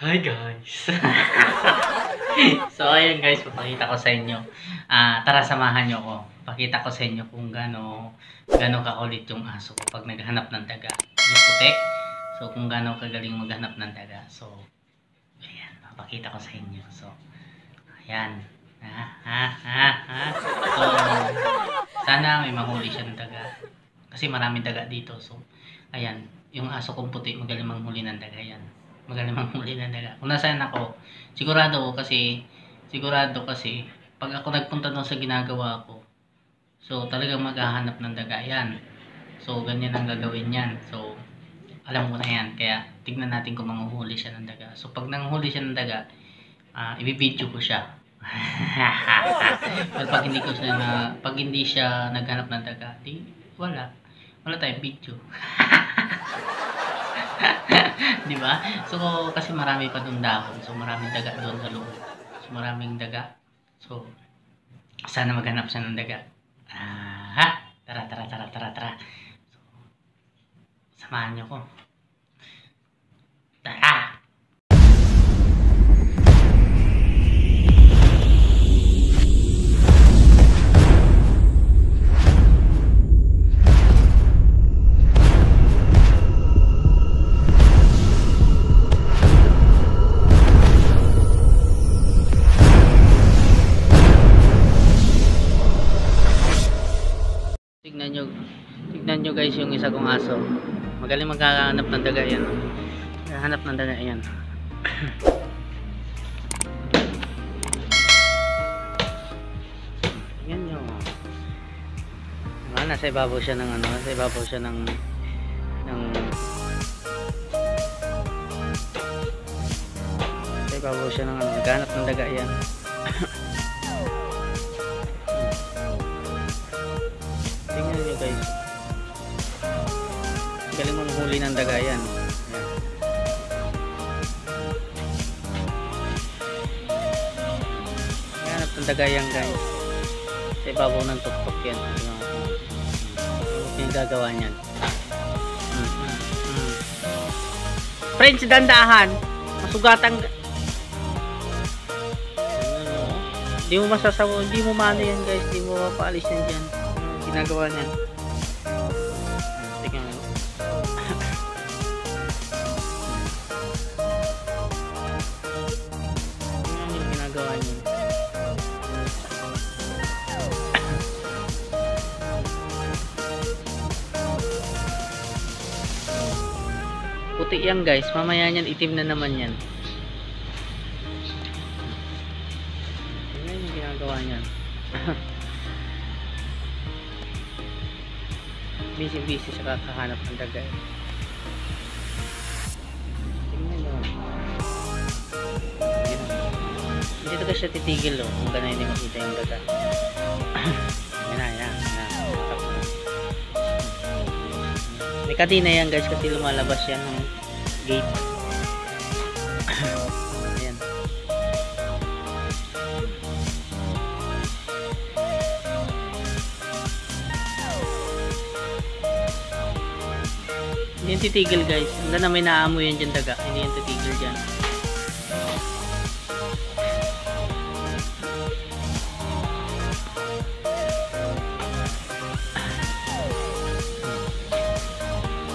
Hi guys! So ayun guys, papakita ko sa inyo. Tara samahan nyo ako. Pakita ko sa inyo kung gano kakulit yung aso ko pag naghanap ng daga. Yung putek. So kung gano kagaling maghanap ng daga. So ayan, papakita ko sa inyo. So ayan. So sana may mahuli siya ng daga. Kasi maraming daga dito. So ayan, yung aso kong puti magaling manghuli ng daga yan. Magaling manghuli ng daga. Kung nasaan ako, sigurado kasi pag ako nagpunta doon sa ginagawa ko, so talagang maghahanap ng daga yan. So ganyan ang gagawin yan. So alam ko na yan, kaya tignan natin kung manguhuli siya ng daga. So pag nanghuli siya ng daga, ibibidyo ko siya. Pero pag hindi siya naghanap ng daga, di wala tayong video. Di ba? So kasi marami pa doon dahon. So maraming daga doon sa loob. So maraming daga. So sana maghanap siya ng daga. Tara. So samahan niyo ko. Tara. Tignan nyo guys yung isa kong aso. Magaling maghahanap ng daga yan. Maghahanap ng daga yan. Tignan nyo. Nasa ibabaw siya ng nasa ibabaw siya ng naghahanap ng daga yan. Tingnan nyo guys, galing mong huli ng daga yan. Hanap ng daga yan guys, sa ibabaw ng tuktok yan. Yung gagawa niyan. Friends, dandahan, masugatan. Hindi mo masasawa, hindi mo mano yan guys, hindi mo mapaalis yan dyan. Ginagawa niya. Tingnan mo. Tingnan yung ginagawa niya. Puti yan guys. Mamaya niyan itim na naman yan. Tingnan yung ginagawa niya. Busy sa kakahanap ng daga. Tingnan nyo. Hindi talaga siya titigil kung gano'n hindi makita yung daga. Yan. May kadina yan guys kasi lumalabas yan ng gate. Ayan. Hindi yung titigil guys. Hanggang na may naamoy yan dyan daga. Hindi yung titigil dyan.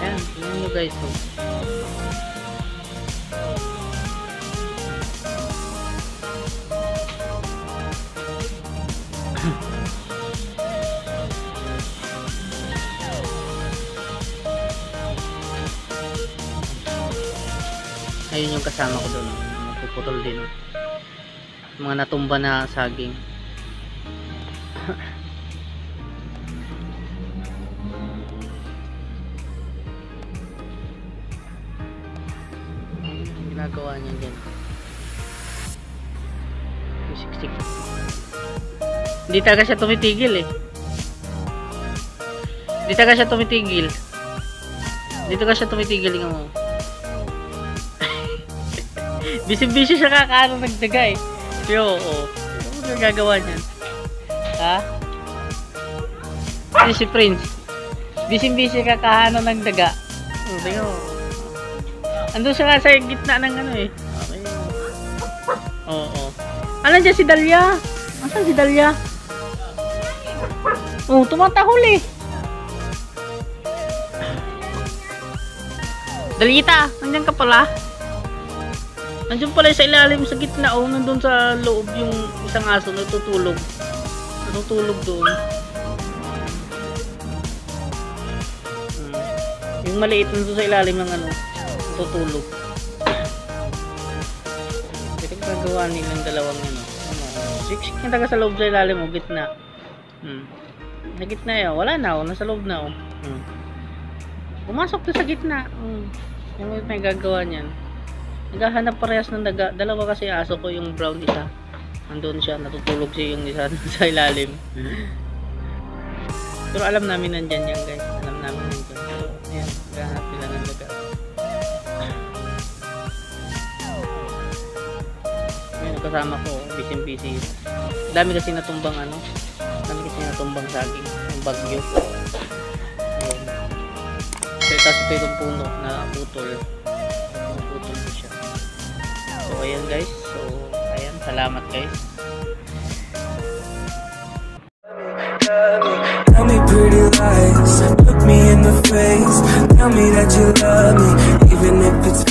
Ayan. Tingnan nyo guys. Ayun yung kasama ko doon, magpuputol din mga natumba na saging. Ginagawa niya dyan. Siksik. Hindi talaga siya tumitigil Hindi talaga siya tumitigil nga mo. Busy siya kakaano nagdaga Yo, ano yung gagawa niyan? Ha? Si Prince. Busy kakaano ng daga. Tingnan mo. Andun siya nga sa gitna ng ano Okay. Oo. Alam dyan si Dalia? Asan si Dalia? Oh, tumatahol eh. Dalita, nandiyan ka pala. Nandiyan pala sa ilalim sa gitna, oh, nandun sa loob yung isang aso natutulog. Natutulog doon. Yung maliit nandun sa ilalim ng ano, natutulog. Ito gagawa nilang dalawang ano. Siksik yung taga sa loob sa ilalim, oh, gitna. Sa gitna yun, wala na, oh, nasa loob na, oh. Pumasok na sa gitna. Yung may gagawa niyan. Naghahanap parehas ng daga. Dalawa kasi aso ko, yung brown isa. Nandun siya, natutulog siya yung isa sa ilalim. Pero alam namin nandyan yan, guys. Alam namin nandyan. So, ayan, naghahanap sila ng daga. Ayan, kasama ko, busy. Dami kasi natumbang ano. Dami kasi natumbang saging. Yung bagyo. Tapos ito yung puno na putol. Putol ko siya. So ayan guys. So ayan. Salamat guys. Tell me pretty lies, look me in the face. Tell me that you love me, even if it's